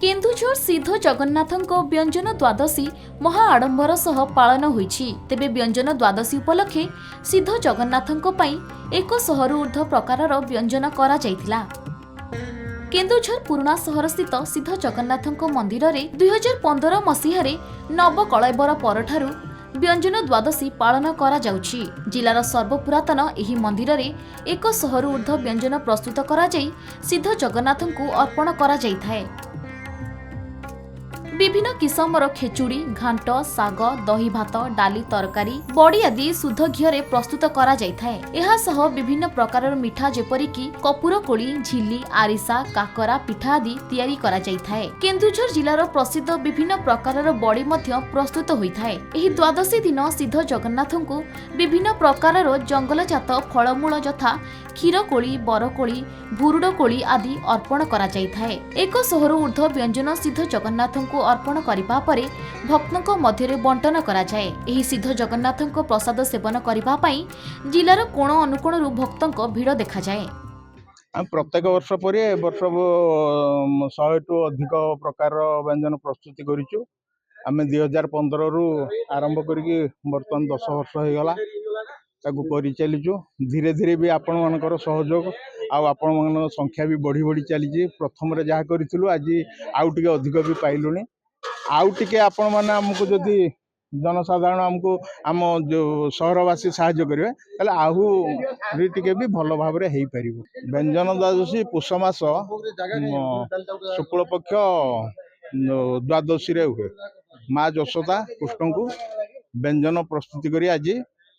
केन्दुझर सिद्ध जगन्नाथଙ୍କ व्यंजन द्वादशी महा आडंबर सह पालन होईछि। तेबे व्यंजन द्वादशी उपलक्षे सिद्ध जगन्नाथଙ୍କ ପାଇଁ 100 रु ऊर्ध्व प्रकारर व्यंजन करा जायतिला। केन्दुझर पुराणा सहर स्थित सिद्ध जगन्नाथଙ୍କ मन्दिररे 2015 मसीहारे नवकळेबर परठारु व्यंजन द्वादशी पालन करा जाउछि। जिलार सर्वपुरातन एही मन्दिररे 100 रु ऊर्ध्व व्यंजन प्रस्तुत करा जाई सिद्ध जगन्नाथଙ୍କୁ अर्पण करा जाइथाय। विभिन्न किसमर खेचुड़ी, घांट, साग, दही भात, डाली, तरकारी, बड़ी आदि शुद्ध घीरे प्रस्तुत करा जाइथाय। एहा सह विभिन्न प्रकारर मिठा जेपरिकी कपूर कोली, झिल्ली, आरिसा, काकरा, पिठा आदि तैयारी करा जाइथाय। केन्दुझर जिलार प्रसिद्ध विभिन्न प्रकारर बड़ी मध्य प्रस्तुत होइथाय। एही द्वादशी दिन सिद्ध जगन्नाथଙ୍କୁ विभिन्न प्रकारर जंगलजात फलमूल यथा क्षीर कोली, बरकोली, भुरुड कोली आदि अर्पण करा जाइथाय। 100 रु ऊर्ध्व व्यंजन सिद्ध जगन्नाथଙ୍କୁ अर्पण करिबा परे भक्तक मध्यरे बंटन करा जाए। एही सिद्ध जगन्नाथଙ୍କ प्रसाद सेवन करिबा पई जिलार कोण अनुकोणरु भक्तक भीड़ देखा जाए। प्रत्येक वर्ष पर वर्ष 100 टू अधिक प्रकार व्यंजन प्रस्तुति करिछु। आमे 2015 रु आरंभ करिकि वर्तमान 10 वर्ष हो गला ताकू करि चलिछु। धीरे धीरे भी आपण मानकर सहयोग आपण मान संख्या भी बढ़ी बढ़ी चली। प्रथम रे जहा करिथिलु आज आउ टिके अधिक भी पाइलुनी। आउ टिके आपण माने हमकु जदि जनसाधारण हमकु आम जो सहरवासी साहाय्य करेंगे ताले आहु टिके भी भल भाव रे हेई परिबो। व्यंजन द्वादशी पुष मास शुक्ल पक्ष द्वादशी रे हुए। माँ यशोदा कृष्ण को व्यंजन प्रस्तुति करी आज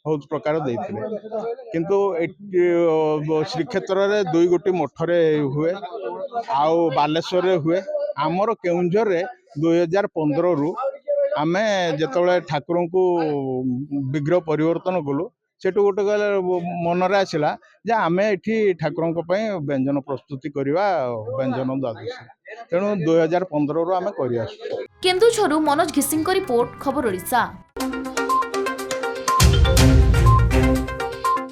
बहुत प्रकार देथिले। किंतु श्रीक्षेत्र रे 2 गोटी मठरे हुए आउ बालेश्वर रे हुए। आमर केउंझर रे 2015 रु आमे जेतबळे ठाकुर को विग्रह परिवर्तन कलु सेटु गोटे मनरे आसिला जे आमे एठी ठाकुर व्यंजन प्रस्तुति करिवा व्यंजन द्वादशी। तेणु 2015 रु आमे करि आसु। केन्दुझरु मनोज घिसिंग रिपोर्ट, खबर ओडिशा।